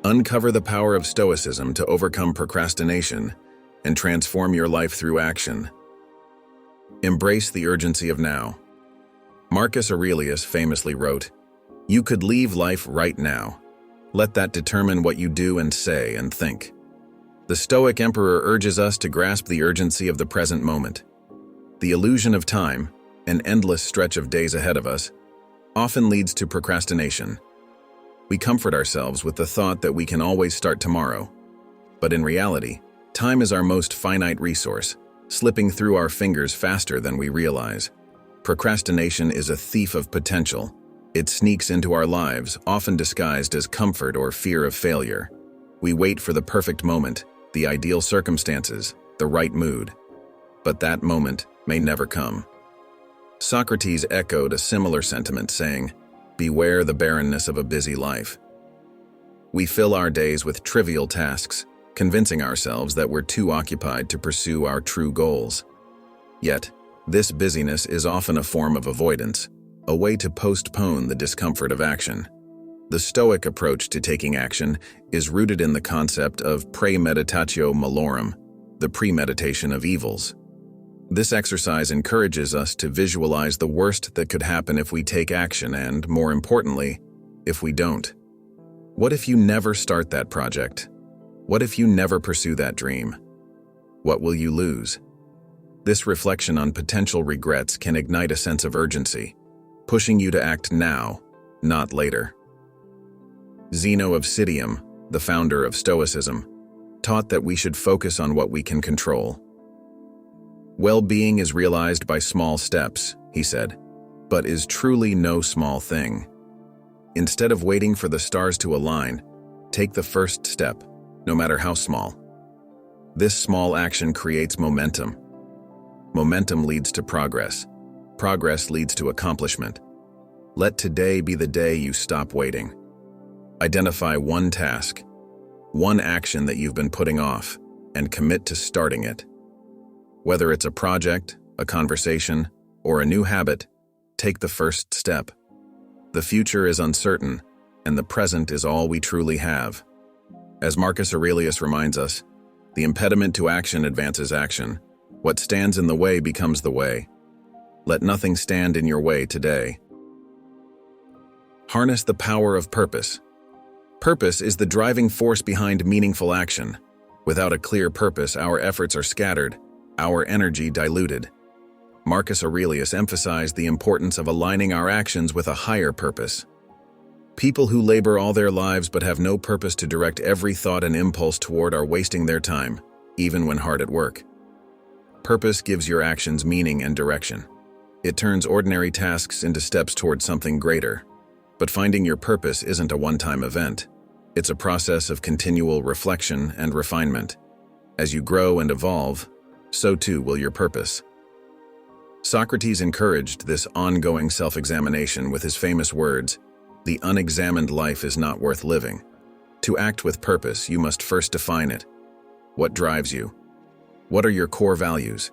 Uncover the power of Stoicism to overcome procrastination and transform your life through action. Embrace the urgency of now. Marcus Aurelius famously wrote, "You could leave life right now. Let that determine what you do and say and think." The Stoic emperor urges us to grasp the urgency of the present moment. The illusion of time, an endless stretch of days ahead of us, often leads to procrastination. We comfort ourselves with the thought that we can always start tomorrow. But in reality, time is our most finite resource, slipping through our fingers faster than we realize. Procrastination is a thief of potential. It sneaks into our lives, often disguised as comfort or fear of failure. We wait for the perfect moment, the ideal circumstances, the right mood. But that moment may never come. Socrates echoed a similar sentiment, saying, "Beware the barrenness of a busy life." We fill our days with trivial tasks, convincing ourselves that we're too occupied to pursue our true goals. Yet, this busyness is often a form of avoidance, a way to postpone the discomfort of action. The Stoic approach to taking action is rooted in the concept of premeditatio malorum, the premeditation of evils. This exercise encourages us to visualize the worst that could happen if we take action and, more importantly, if we don't. What if you never start that project? What if you never pursue that dream? What will you lose? This reflection on potential regrets can ignite a sense of urgency, pushing you to act now, not later. Zeno of Citium, the founder of Stoicism, taught that we should focus on what we can control. "Well-being is realized by small steps," he said, "but is truly no small thing. Instead of waiting for the stars to align, take the first step, no matter how small. This small action creates momentum. Momentum leads to progress. Progress leads to accomplishment. Let today be the day you stop waiting. Identify one task, one action that you've been putting off, and commit to starting it. Whether it's a project, a conversation, or a new habit, take the first step. The future is uncertain, and the present is all we truly have." As Marcus Aurelius reminds us, the impediment to action advances action. What stands in the way becomes the way. Let nothing stand in your way today. Harness the power of purpose. Purpose is the driving force behind meaningful action. Without a clear purpose, our efforts are scattered, our energy diluted. Marcus Aurelius emphasized the importance of aligning our actions with a higher purpose. People who labor all their lives but have no purpose to direct every thought and impulse toward are wasting their time, even when hard at work. Purpose gives your actions meaning and direction. It turns ordinary tasks into steps toward something greater. But finding your purpose isn't a one-time event. It's a process of continual reflection and refinement. As you grow and evolve, so too will your purpose. Socrates encouraged this ongoing self-examination with his famous words, "The unexamined life is not worth living." To act with purpose, you must first define it. What drives you? What are your core values?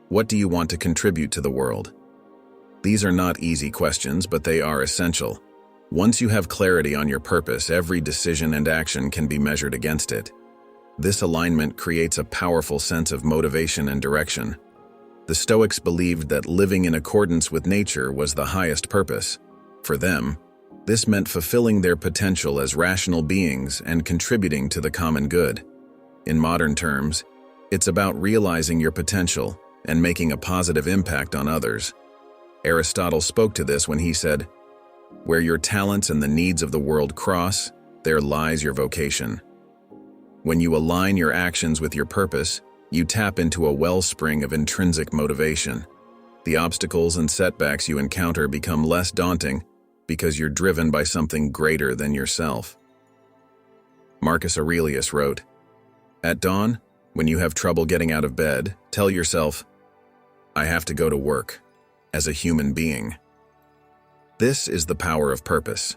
What do you want to contribute to the world? These are not easy questions, but they are essential. Once you have clarity on your purpose, every decision and action can be measured against it. This alignment creates a powerful sense of motivation and direction. The Stoics believed that living in accordance with nature was the highest purpose. For them, this meant fulfilling their potential as rational beings and contributing to the common good. In modern terms, it's about realizing your potential and making a positive impact on others. Aristotle spoke to this when he said, "Where your talents and the needs of the world cross, there lies your vocation." When you align your actions with your purpose, you tap into a wellspring of intrinsic motivation. The obstacles and setbacks you encounter become less daunting because you're driven by something greater than yourself. Marcus Aurelius wrote, "At dawn, when you have trouble getting out of bed, tell yourself, 'I have to go to work,' as a human being." This is the power of purpose.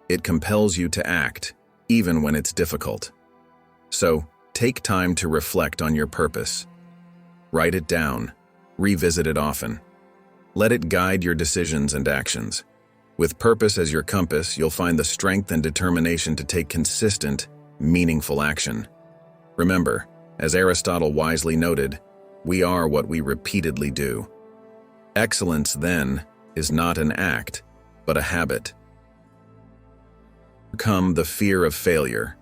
It compels you to act, even when it's difficult. So, take time to reflect on your purpose. Write it down, revisit it often. Let it guide your decisions and actions. With purpose as your compass, you'll find the strength and determination to take consistent, meaningful action. Remember, as Aristotle wisely noted, we are what we repeatedly do. Excellence, then, is not an act, but a habit. Overcome the fear of failure.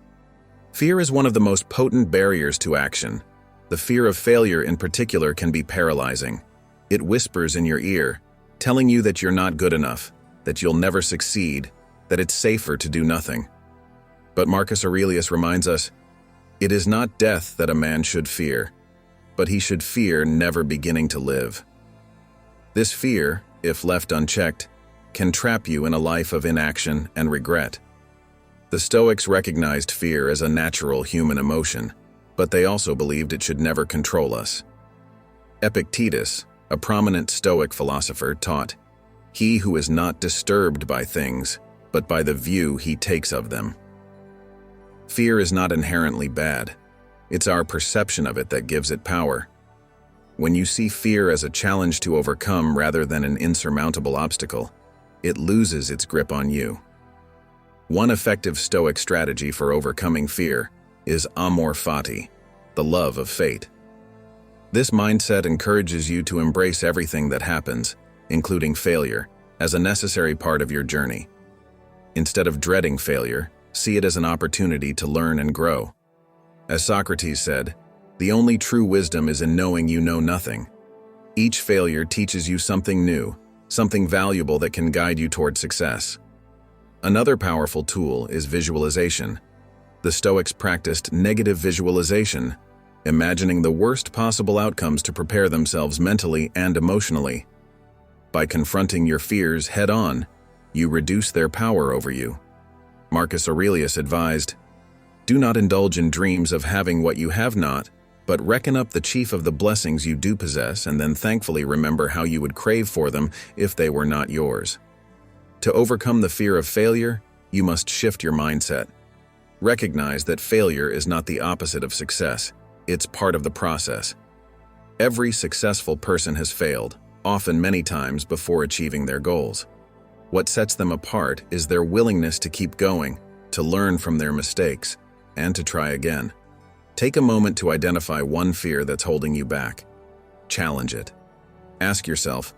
Fear is one of the most potent barriers to action. The fear of failure in particular can be paralyzing. It whispers in your ear, telling you that you're not good enough, that you'll never succeed, that it's safer to do nothing. But Marcus Aurelius reminds us, it is not death that a man should fear, but he should fear never beginning to live. This fear, if left unchecked, can trap you in a life of inaction and regret. The Stoics recognized fear as a natural human emotion, but they also believed it should never control us. Epictetus, a prominent Stoic philosopher, taught, "He who is not disturbed by things, but by the view he takes of them." Fear is not inherently bad. It's our perception of it that gives it power. When you see fear as a challenge to overcome rather than an insurmountable obstacle, it loses its grip on you. One effective Stoic strategy for overcoming fear is amor fati, the love of fate. This mindset encourages you to embrace everything that happens, including failure, as a necessary part of your journey. Instead of dreading failure, see it as an opportunity to learn and grow. As Socrates said, "The only true wisdom is in knowing you know nothing." Each failure teaches you something new, something valuable that can guide you toward success. Another powerful tool is visualization. The Stoics practiced negative visualization, imagining the worst possible outcomes to prepare themselves mentally and emotionally. By confronting your fears head-on, you reduce their power over you. Marcus Aurelius advised, "Do not indulge in dreams of having what you have not, but reckon up the chief of the blessings you do possess and then thankfully remember how you would crave for them if they were not yours." To overcome the fear of failure, you must shift your mindset. Recognize that failure is not the opposite of success. It's part of the process. Every successful person has failed, often many times before achieving their goals. What sets them apart is their willingness to keep going, to learn from their mistakes, and to try again. Take a moment to identify one fear that's holding you back. Challenge it. Ask yourself,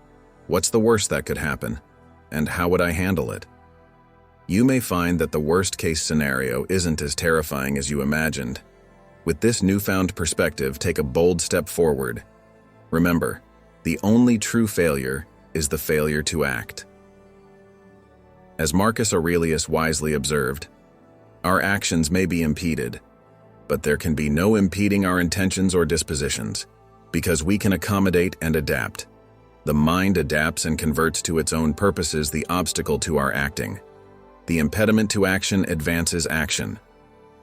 what's the worst that could happen, and how would I handle it? You may find that the worst-case scenario isn't as terrifying as you imagined. With this newfound perspective, take a bold step forward. Remember, the only true failure is the failure to act. As Marcus Aurelius wisely observed, our actions may be impeded, but there can be no impeding our intentions or dispositions, because we can accommodate and adapt. The mind adapts and converts to its own purposes the obstacle to our acting. The impediment to action advances action.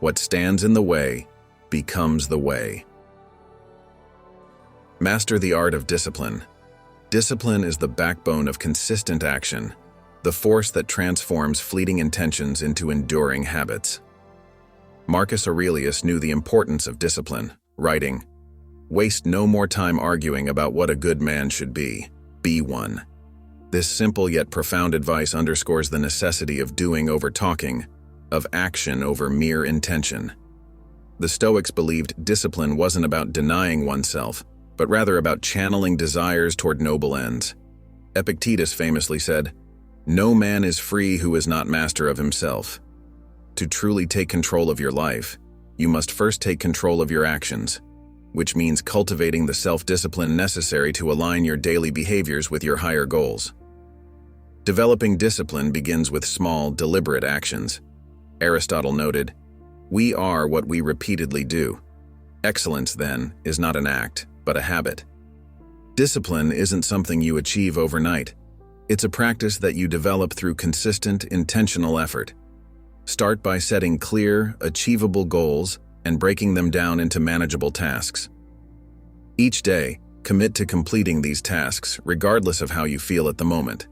What stands in the way becomes the way. Master the art of discipline. Discipline is the backbone of consistent action, the force that transforms fleeting intentions into enduring habits. Marcus Aurelius knew the importance of discipline, writing, "Waste no more time arguing about what a good man should be one." This simple yet profound advice underscores the necessity of doing over talking, of action over mere intention. The Stoics believed discipline wasn't about denying oneself, but rather about channeling desires toward noble ends. Epictetus famously said, "No man is free who is not master of himself." To truly take control of your life, you must first take control of your actions, which means cultivating the self-discipline necessary to align your daily behaviors with your higher goals. Developing discipline begins with small, deliberate actions. Aristotle noted, "We are what we repeatedly do." Excellence, then, is not an act, but a habit. Discipline isn't something you achieve overnight. It's a practice that you develop through consistent, intentional effort. Start by setting clear, achievable goals and breaking them down into manageable tasks. Each day, commit to completing these tasks, regardless of how you feel at the moment.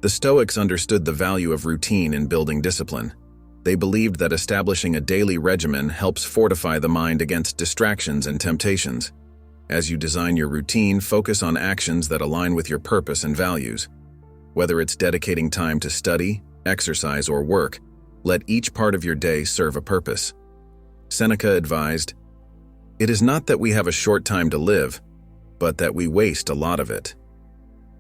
The Stoics understood the value of routine in building discipline. They believed that establishing a daily regimen helps fortify the mind against distractions and temptations. As you design your routine, focus on actions that align with your purpose and values. Whether it's dedicating time to study, exercise, or work, let each part of your day serve a purpose. Seneca advised, "It is not that we have a short time to live, but that we waste a lot of it."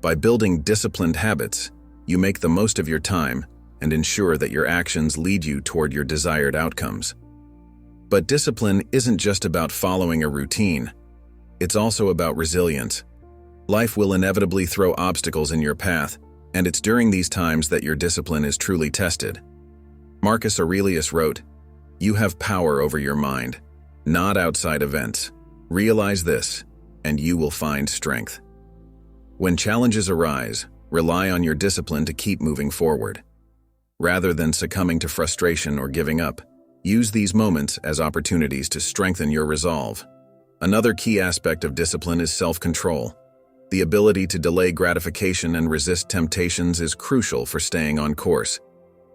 By building disciplined habits, you make the most of your time and ensure that your actions lead you toward your desired outcomes. But discipline isn't just about following a routine. It's also about resilience. Life will inevitably throw obstacles in your path, and it's during these times that your discipline is truly tested. Marcus Aurelius wrote, "You have power over your mind, not outside events. Realize this, and you will find strength." When challenges arise, rely on your discipline to keep moving forward. Rather than succumbing to frustration or giving up, use these moments as opportunities to strengthen your resolve. Another key aspect of discipline is self-control. The ability to delay gratification and resist temptations is crucial for staying on course.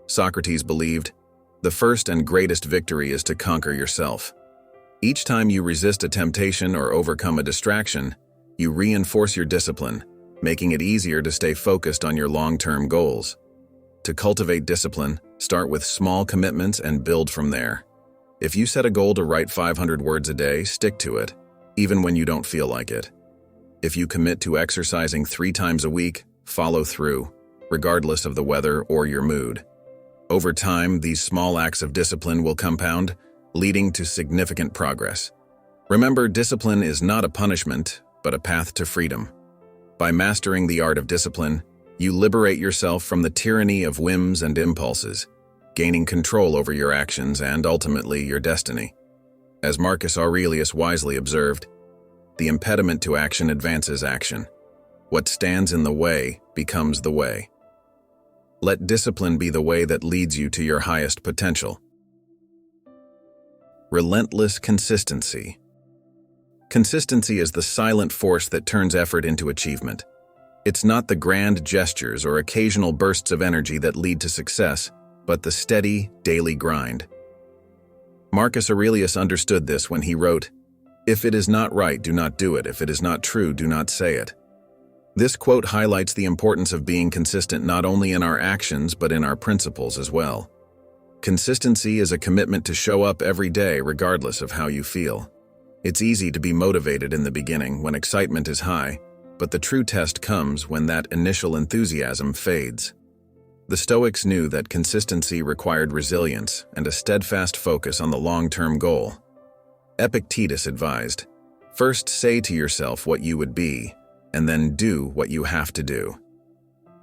Socrates believed, "The first and greatest victory is to conquer yourself." Each time you resist a temptation or overcome a distraction, you reinforce your discipline, making it easier to stay focused on your long-term goals. To cultivate discipline, start with small commitments and build from there. If you set a goal to write 500 words a day, stick to it, even when you don't feel like it. If you commit to exercising 3 times a week, follow through, regardless of the weather or your mood. Over time, these small acts of discipline will compound, leading to significant progress. Remember, discipline is not a punishment, but a path to freedom. By mastering the art of discipline, you liberate yourself from the tyranny of whims and impulses, gaining control over your actions and, ultimately, your destiny. As Marcus Aurelius wisely observed, "The impediment to action advances action. What stands in the way becomes the way." Let discipline be the way that leads you to your highest potential. Relentless consistency. Consistency is the silent force that turns effort into achievement. It's not the grand gestures or occasional bursts of energy that lead to success, but the steady, daily grind. Marcus Aurelius understood this when he wrote, "If it is not right, do not do it. If it is not true, do not say it." This quote highlights the importance of being consistent not only in our actions but in our principles as well. Consistency is a commitment to show up every day regardless of how you feel. It's easy to be motivated in the beginning when excitement is high, but the true test comes when that initial enthusiasm fades. The Stoics knew that consistency required resilience and a steadfast focus on the long-term goal. Epictetus advised, "First say to yourself what you would be, and then do what you have to do."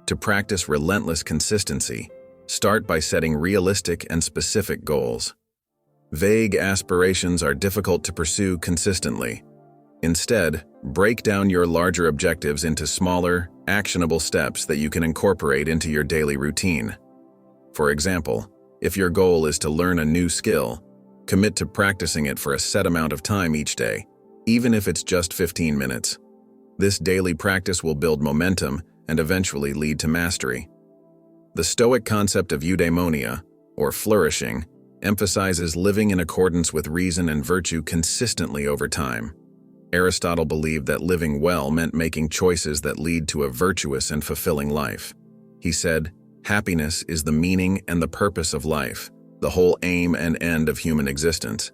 To practice relentless consistency, start by setting realistic and specific goals. Vague aspirations are difficult to pursue consistently. Instead, break down your larger objectives into smaller, actionable steps that you can incorporate into your daily routine. For example, if your goal is to learn a new skill, commit to practicing it for a set amount of time each day, even if it's just 15 minutes. This daily practice will build momentum and eventually lead to mastery. The Stoic concept of eudaimonia, or flourishing, emphasizes living in accordance with reason and virtue consistently over time. Aristotle believed that living well meant making choices that lead to a virtuous and fulfilling life. He said, "Happiness is the meaning and the purpose of life, the whole aim and end of human existence."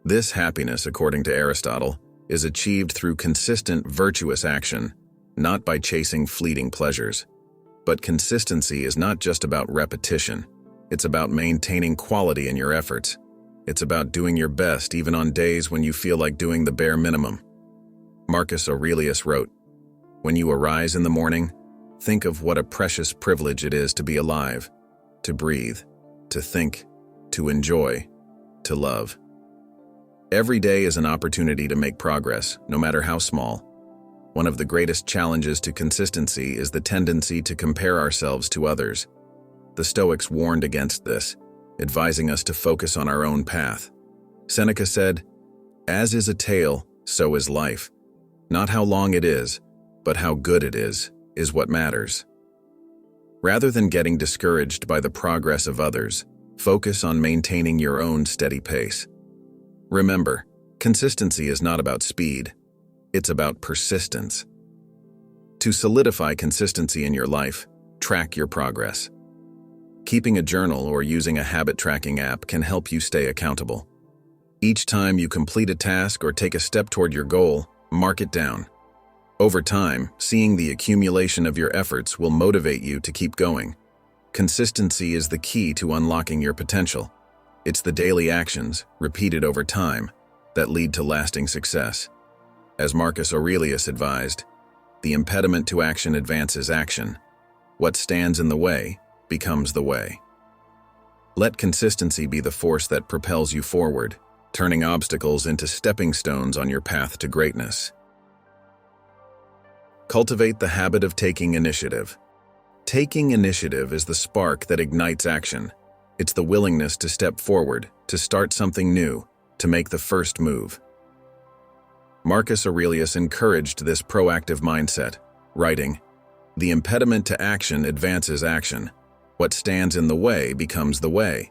This happiness, according to Aristotle, is achieved through consistent virtuous action, not by chasing fleeting pleasures. But consistency is not just about repetition. It's about maintaining quality in your efforts. It's about doing your best even on days when you feel like doing the bare minimum. Marcus Aurelius wrote, "When you arise in the morning, think of what a precious privilege it is to be alive, to breathe, to think, to enjoy, to love." Every day is an opportunity to make progress, no matter how small. One of the greatest challenges to consistency is the tendency to compare ourselves to others. The Stoics warned against this, advising us to focus on our own path. Seneca said, "As is a tale, so is life. Not how long it is, but how good it is what matters." Rather than getting discouraged by the progress of others, focus on maintaining your own steady pace. Remember, consistency is not about speed, it's about persistence. To solidify consistency in your life, Track your progress. Keeping a journal or using a habit tracking app can help you stay accountable. Each time you complete a task or take a step toward your goal, mark it down. Over time, seeing the accumulation of your efforts will motivate you to keep going. Consistency is the key to unlocking your potential. It's the daily actions, repeated over time, that lead to lasting success. As Marcus Aurelius advised, the impediment to action advances action. What stands in the way becomes the way. Let consistency be the force that propels you forward, turning obstacles into stepping stones on your path to greatness. Cultivate the habit of taking initiative. Taking initiative is the spark that ignites action. It's the willingness to step forward, to start something new, to make the first move. Marcus Aurelius encouraged this proactive mindset, writing, "The impediment to action advances action. What stands in the way becomes the way."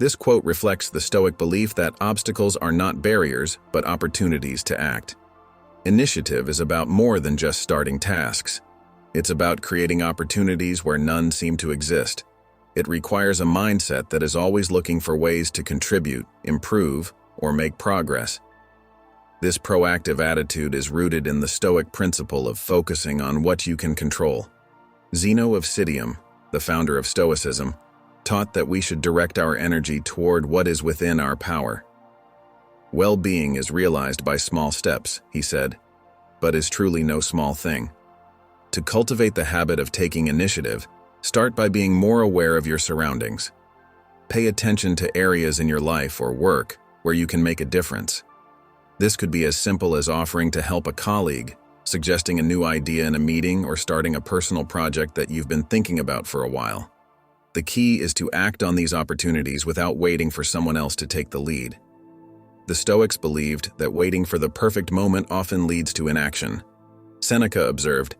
This quote reflects the Stoic belief that obstacles are not barriers, but opportunities to act. Initiative is about more than just starting tasks. It's about creating opportunities where none seem to exist. It requires a mindset that is always looking for ways to contribute, improve, or make progress. This proactive attitude is rooted in the Stoic principle of focusing on what you can control. Zeno of Citium, the founder of Stoicism, taught that we should direct our energy toward what is within our power. Well-being is realized by small steps, he said, but is truly no small thing. To cultivate the habit of taking initiative, start by being more aware of your surroundings. Pay attention to areas in your life or work where you can make a difference. This could be as simple as offering to help a colleague, suggesting a new idea in a meeting, or starting a personal project that you've been thinking about for a while. The key is to act on these opportunities without waiting for someone else to take the lead. The Stoics believed that waiting for the perfect moment often leads to inaction. Seneca observed,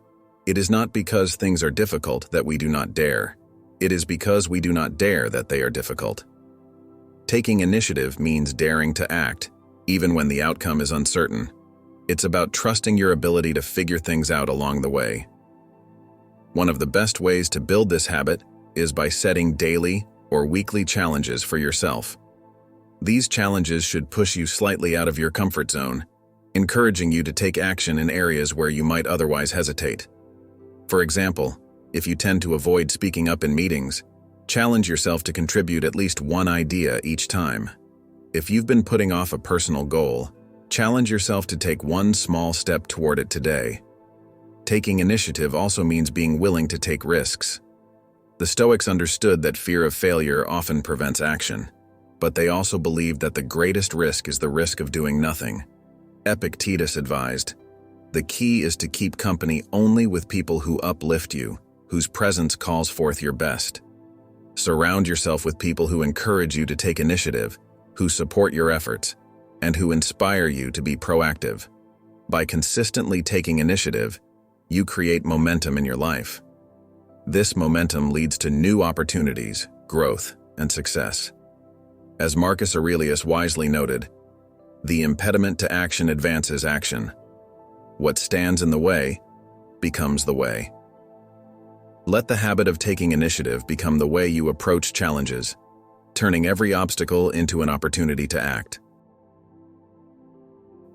"It is not because things are difficult that we do not dare. It is because we do not dare that they are difficult." Taking initiative means daring to act, even when the outcome is uncertain. It's about trusting your ability to figure things out along the way. One of the best ways to build this habit is by setting daily or weekly challenges for yourself. These challenges should push you slightly out of your comfort zone, encouraging you to take action in areas where you might otherwise hesitate. For example, if you tend to avoid speaking up in meetings, challenge yourself to contribute at least one idea each time. If you've been putting off a personal goal, challenge yourself to take one small step toward it today. Taking initiative also means being willing to take risks. The Stoics understood that fear of failure often prevents action, but they also believed that the greatest risk is the risk of doing nothing. Epictetus advised, "The key is to keep company only with people who uplift you, whose presence calls forth your best." Surround yourself with people who encourage you to take initiative, who support your efforts, and who inspire you to be proactive. By consistently taking initiative, you create momentum in your life. This momentum leads to new opportunities, growth, and success. As Marcus Aurelius wisely noted, "The impediment to action advances action. What stands in the way becomes the way." Let the habit of taking initiative become the way you approach challenges, turning every obstacle into an opportunity to act.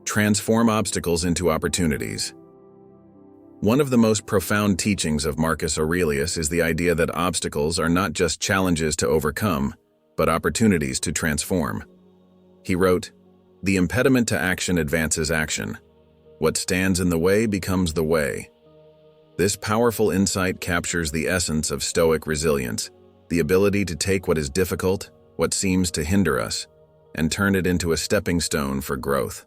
Transform obstacles into opportunities. One of the most profound teachings of Marcus Aurelius is the idea that obstacles are not just challenges to overcome, but opportunities to transform. He wrote, "The impediment to action advances action. What stands in the way becomes the way." This powerful insight captures the essence of Stoic resilience, the ability to take what is difficult, what seems to hinder us, and turn it into a stepping stone for growth.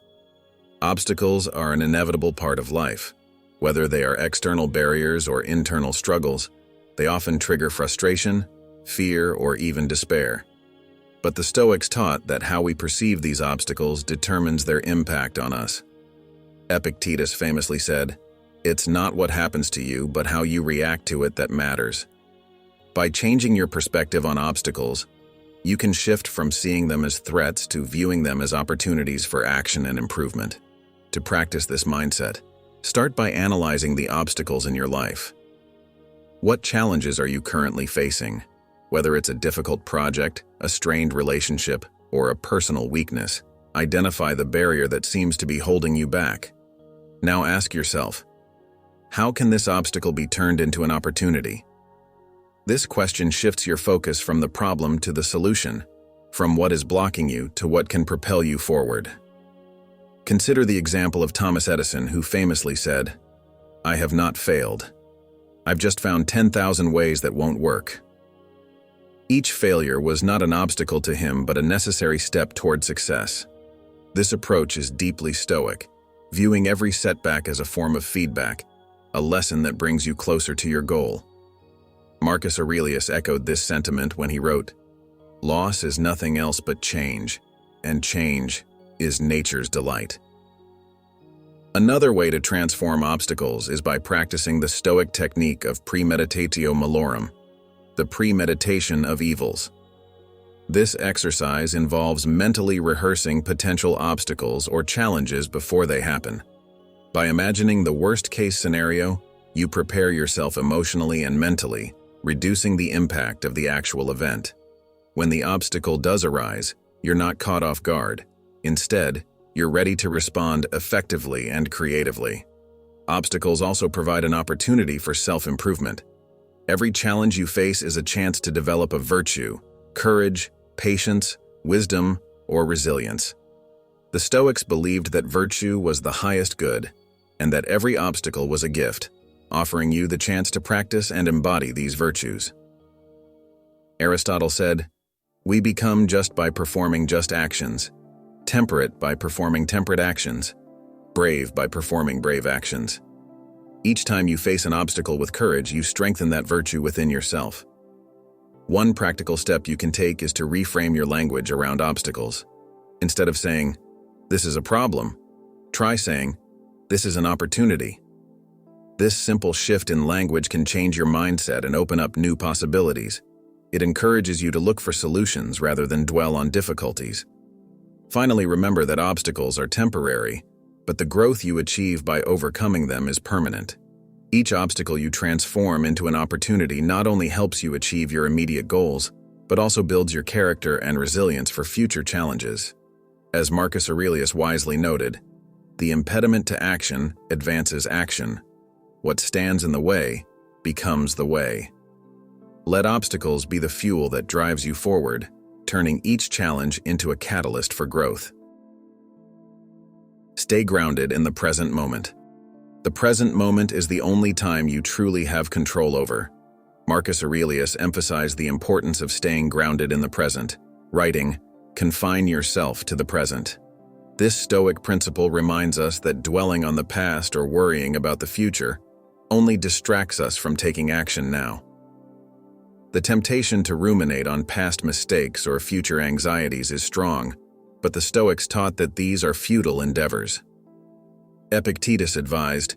Obstacles are an inevitable part of life. Whether they are external barriers or internal struggles, they often trigger frustration, fear, or even despair. But the Stoics taught that how we perceive these obstacles determines their impact on us. Epictetus famously said, "It's not what happens to you, but how you react to it that matters." By changing your perspective on obstacles, you can shift from seeing them as threats to viewing them as opportunities for action and improvement. To practice this mindset, start by analyzing the obstacles in your life. What challenges are you currently facing? Whether it's a difficult project, a strained relationship, or a personal weakness, identify the barrier that seems to be holding you back. Now ask yourself, how can this obstacle be turned into an opportunity? This question shifts your focus from the problem to the solution, from what is blocking you to what can propel you forward. Consider the example of Thomas Edison, who famously said, "I have not failed. I've just found 10,000 ways that won't work." Each failure was not an obstacle to him, but a necessary step toward success. This approach is deeply Stoic, viewing every setback as a form of feedback, a lesson that brings you closer to your goal. Marcus Aurelius echoed this sentiment when he wrote, "Loss is nothing else but change, and change is nature's delight." Another way to transform obstacles is by practicing the Stoic technique of premeditatio malorum, the premeditation of evils. This exercise involves mentally rehearsing potential obstacles or challenges before they happen. By imagining the worst-case scenario, you prepare yourself emotionally and mentally, reducing the impact of the actual event. When the obstacle does arise, you're not caught off guard. Instead, you're ready to respond effectively and creatively. Obstacles also provide an opportunity for self-improvement. Every challenge you face is a chance to develop a virtue, courage, patience, wisdom, or resilience. The Stoics believed that virtue was the highest good, and that every obstacle was a gift, offering you the chance to practice and embody these virtues. Aristotle said, "We become just by performing just actions, temperate by performing temperate actions, brave by performing brave actions." Each time you face an obstacle with courage, you strengthen that virtue within yourself. One practical step you can take is to reframe your language around obstacles. Instead of saying, "This is a problem," try saying, "This is an opportunity." This simple shift in language can change your mindset and open up new possibilities. It encourages you to look for solutions rather than dwell on difficulties. Finally, remember that obstacles are temporary, but the growth you achieve by overcoming them is permanent. Each obstacle you transform into an opportunity not only helps you achieve your immediate goals, but also builds your character and resilience for future challenges. As Marcus Aurelius wisely noted, "The impediment to action advances action. What stands in the way becomes the way." Let obstacles be the fuel that drives you forward, turning each challenge into a catalyst for growth. Stay grounded in the present moment. The present moment is the only time you truly have control over. Marcus Aurelius emphasized the importance of staying grounded in the present, writing, "Confine yourself to the present." This Stoic principle reminds us that dwelling on the past or worrying about the future only distracts us from taking action now. The temptation to ruminate on past mistakes or future anxieties is strong, but the Stoics taught that these are futile endeavors. Epictetus advised,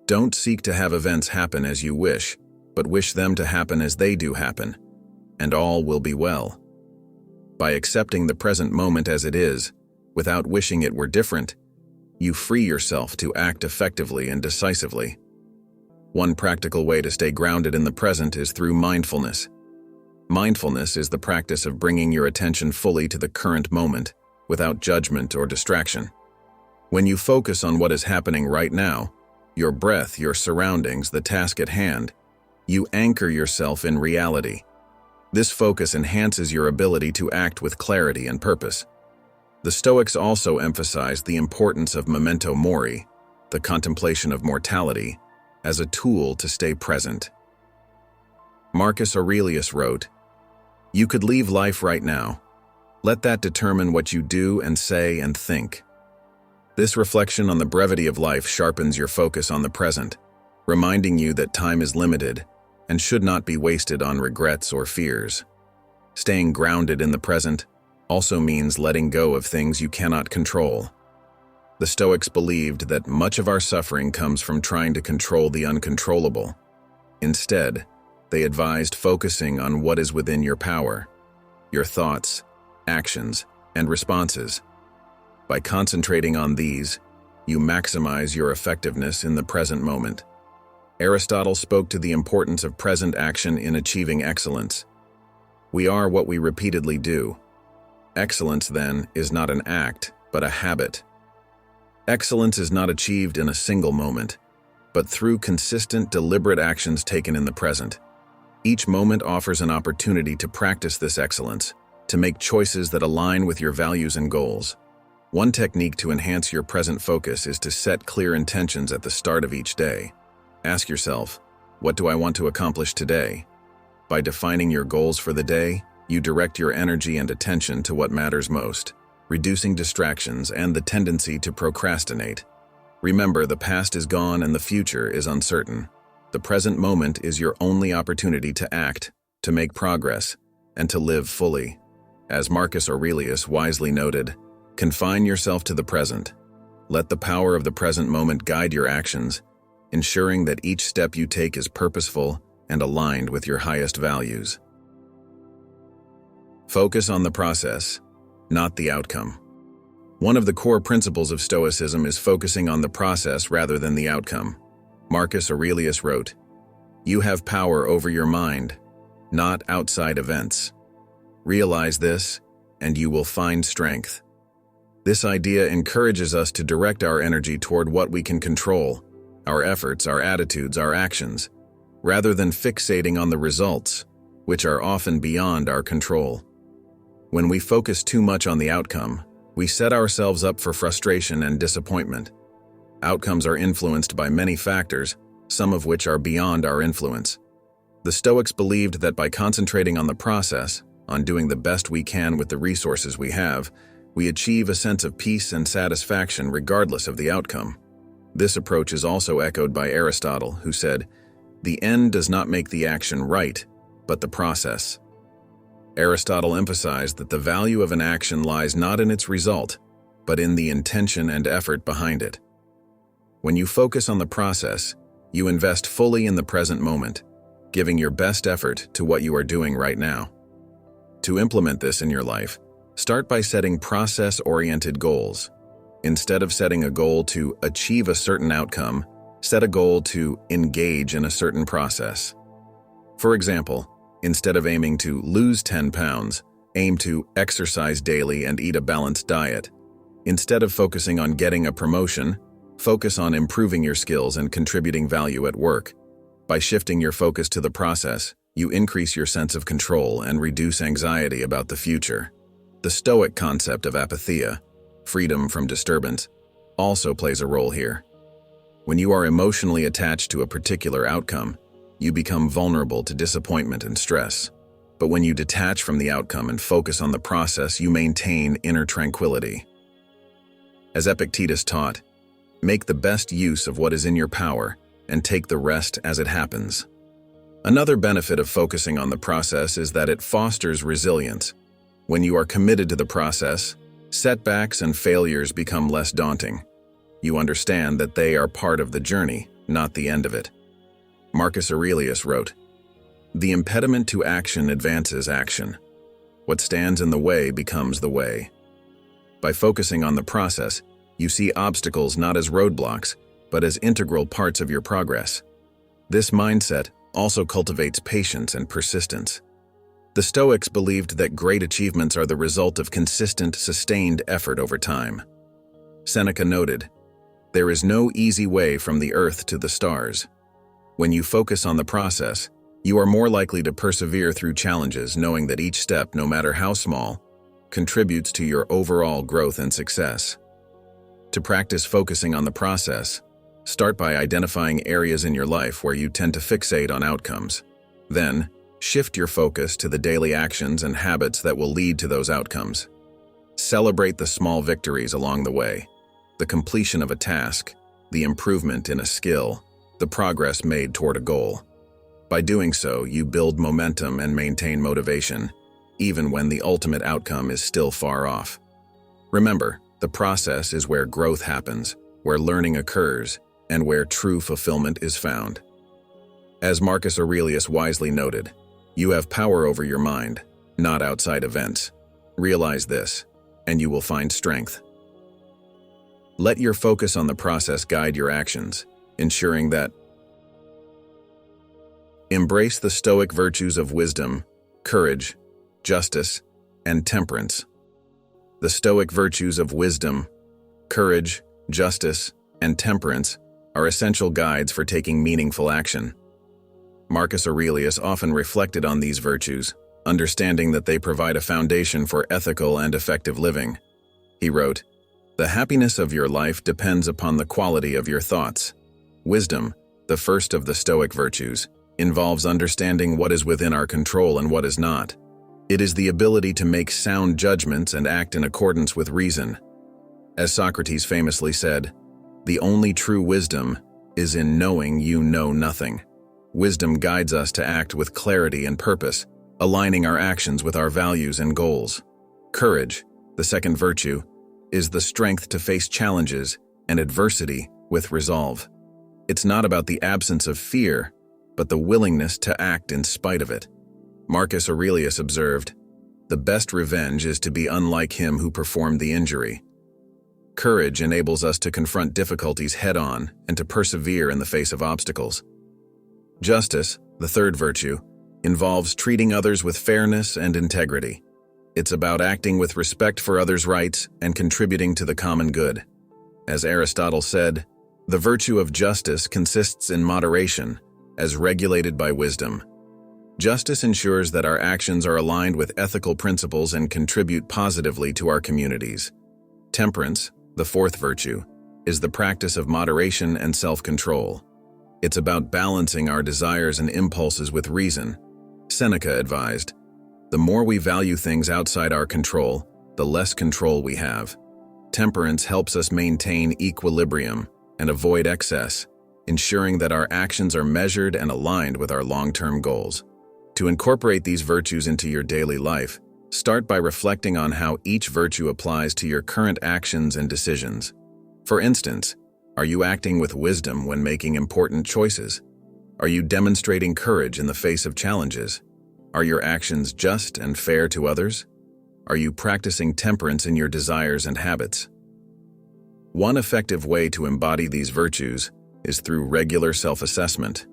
"Don't seek to have events happen as you wish, but wish them to happen as they do happen, and all will be well." By accepting the present moment as it is, without wishing it were different, you free yourself to act effectively and decisively. One practical way to stay grounded in the present is through mindfulness. Mindfulness is the practice of bringing your attention fully to the current moment, without judgment or distraction. When you focus on what is happening right now, your breath, your surroundings, the task at hand, you anchor yourself in reality. This focus enhances your ability to act with clarity and purpose. The Stoics also emphasized the importance of memento mori, the contemplation of mortality, as a tool to stay present. Marcus Aurelius wrote, "You could leave life right now. Let that determine what you do and say and think." This reflection on the brevity of life sharpens your focus on the present, reminding you that time is limited and should not be wasted on regrets or fears. Staying grounded in the present also means letting go of things you cannot control. The Stoics believed that much of our suffering comes from trying to control the uncontrollable. Instead, they advised focusing on what is within your power, your thoughts, actions, and responses. By concentrating on these, you maximize your effectiveness in the present moment. Aristotle spoke to the importance of present action in achieving excellence. We are what we repeatedly do. Excellence, then, is not an act, but a habit. Excellence is not achieved in a single moment, but through consistent, deliberate actions taken in the present. Each moment offers an opportunity to practice this excellence, to make choices that align with your values and goals. One technique to enhance your present focus is to set clear intentions at the start of each day. Ask yourself, what do I want to accomplish today? By defining your goals for the day, you direct your energy and attention to what matters most, reducing distractions and the tendency to procrastinate. Remember, the past is gone and the future is uncertain. The present moment is your only opportunity to act, to make progress, and to live fully. As Marcus Aurelius wisely noted, confine yourself to the present. Let the power of the present moment guide your actions, ensuring that each step you take is purposeful and aligned with your highest values. Focus on the process, not the outcome. One of the core principles of Stoicism is focusing on the process rather than the outcome. Marcus Aurelius wrote, "You have power over your mind, not outside events. Realize this, and you will find strength." This idea encourages us to direct our energy toward what we can control, our efforts, our attitudes, our actions, rather than fixating on the results, which are often beyond our control. When we focus too much on the outcome, we set ourselves up for frustration and disappointment. Outcomes are influenced by many factors, some of which are beyond our influence. The Stoics believed that by concentrating on the process, on doing the best we can with the resources we have, we achieve a sense of peace and satisfaction regardless of the outcome. This approach is also echoed by Aristotle, who said, "The end does not make the action right, but the process." Aristotle emphasized that the value of an action lies not in its result, but in the intention and effort behind it. When you focus on the process, you invest fully in the present moment, giving your best effort to what you are doing right now. To implement this in your life, start by setting process-oriented goals. Instead of setting a goal to achieve a certain outcome, set a goal to engage in a certain process. For example, instead of aiming to lose 10 pounds, aim to exercise daily and eat a balanced diet. Instead of focusing on getting a promotion, focus on improving your skills and contributing value at work. By shifting your focus to the process, you increase your sense of control and reduce anxiety about the future. The Stoic concept of apatheia, freedom from disturbance, also plays a role here. When you are emotionally attached to a particular outcome, you become vulnerable to disappointment and stress. But when you detach from the outcome and focus on the process, you maintain inner tranquility. As Epictetus taught, make the best use of what is in your power and take the rest as it happens. Another benefit of focusing on the process is that it fosters resilience. When you are committed to the process, setbacks and failures become less daunting. You understand that they are part of the journey, not the end of it. Marcus Aurelius wrote, "The impediment to action advances action. What stands in the way becomes the way." By focusing on the process, you see obstacles not as roadblocks, but as integral parts of your progress. This mindset also cultivates patience and persistence. The Stoics believed that great achievements are the result of consistent, sustained effort over time. Seneca noted, "There is no easy way from the earth to the stars." When you focus on the process, you are more likely to persevere through challenges, knowing that each step, no matter how small, contributes to your overall growth and success. To practice focusing on the process, start by identifying areas in your life where you tend to fixate on outcomes. Then, shift your focus to the daily actions and habits that will lead to those outcomes. Celebrate the small victories along the way, the completion of a task, the improvement in a skill, the progress made toward a goal. By doing so, you build momentum and maintain motivation, even when the ultimate outcome is still far off. Remember, the process is where growth happens, where learning occurs, and where true fulfillment is found. As Marcus Aurelius wisely noted, you have power over your mind, not outside events. Realize this, and you will find strength. Let your focus on the process guide your actions, ensuring that Embrace the Stoic virtues of wisdom, courage, justice, and temperance. The Stoic virtues of wisdom, courage, justice, and temperance are essential guides for taking meaningful action. Marcus Aurelius often reflected on these virtues, understanding that they provide a foundation for ethical and effective living. He wrote, "The happiness of your life depends upon the quality of your thoughts." Wisdom, the first of the Stoic virtues, involves understanding what is within our control and what is not. It is the ability to make sound judgments and act in accordance with reason. As Socrates famously said, "The only true wisdom is in knowing you know nothing." Wisdom guides us to act with clarity and purpose, aligning our actions with our values and goals. Courage, the second virtue, is the strength to face challenges and adversity with resolve. It's not about the absence of fear, but the willingness to act in spite of it. Marcus Aurelius observed, "The best revenge is to be unlike him who performed the injury." Courage enables us to confront difficulties head-on and to persevere in the face of obstacles. Justice, the third virtue, involves treating others with fairness and integrity. It's about acting with respect for others' rights and contributing to the common good. As Aristotle said, "The virtue of justice consists in moderation, as regulated by wisdom." Justice ensures that our actions are aligned with ethical principles and contribute positively to our communities. Temperance, the fourth virtue, is the practice of moderation and self-control. It's about balancing our desires and impulses with reason. Seneca advised, "The more we value things outside our control, the less control we have." Temperance helps us maintain equilibrium and avoid excess, ensuring that our actions are measured and aligned with our long-term goals. To incorporate these virtues into your daily life, start by reflecting on how each virtue applies to your current actions and decisions. For instance, are you acting with wisdom when making important choices? Are you demonstrating courage in the face of challenges? Are your actions just and fair to others? Are you practicing temperance in your desires and habits? One effective way to embody these virtues is through regular self-assessment.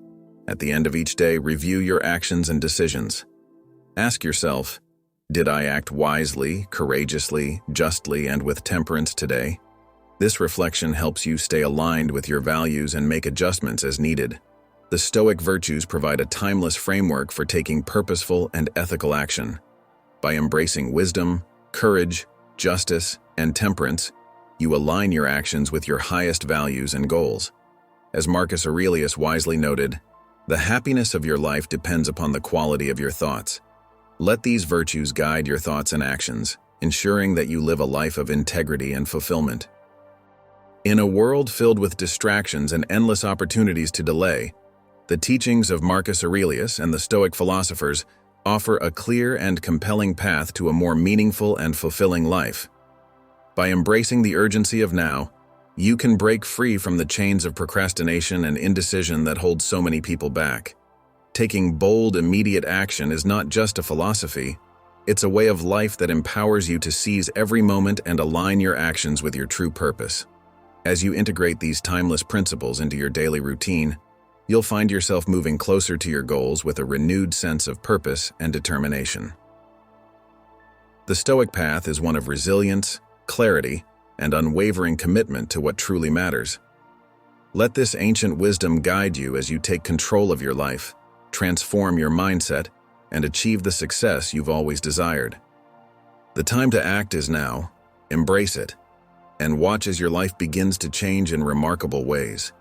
At the end of each day, review your actions and decisions. Ask yourself, did I act wisely, courageously, justly, and with temperance today? This reflection helps you stay aligned with your values and make adjustments as needed. The Stoic virtues provide a timeless framework for taking purposeful and ethical action. By embracing wisdom, courage, justice, and temperance, you align your actions with your highest values and goals. As Marcus Aurelius wisely noted, "The happiness of your life depends upon the quality of your thoughts." Let these virtues guide your thoughts and actions, ensuring that you live a life of integrity and fulfillment. In a world filled with distractions and endless opportunities to delay, the teachings of Marcus Aurelius and the Stoic philosophers offer a clear and compelling path to a more meaningful and fulfilling life. By embracing the urgency of now, you can break free from the chains of procrastination and indecision that hold so many people back. Taking bold, immediate action is not just a philosophy, it's a way of life that empowers you to seize every moment and align your actions with your true purpose. As you integrate these timeless principles into your daily routine, you'll find yourself moving closer to your goals with a renewed sense of purpose and determination. The Stoic path is one of resilience, clarity, and unwavering commitment to what truly matters. Let this ancient wisdom guide you as you take control of your life, transform your mindset, and achieve the success you've always desired. The time to act is now. Embrace it, and watch as your life begins to change in remarkable ways.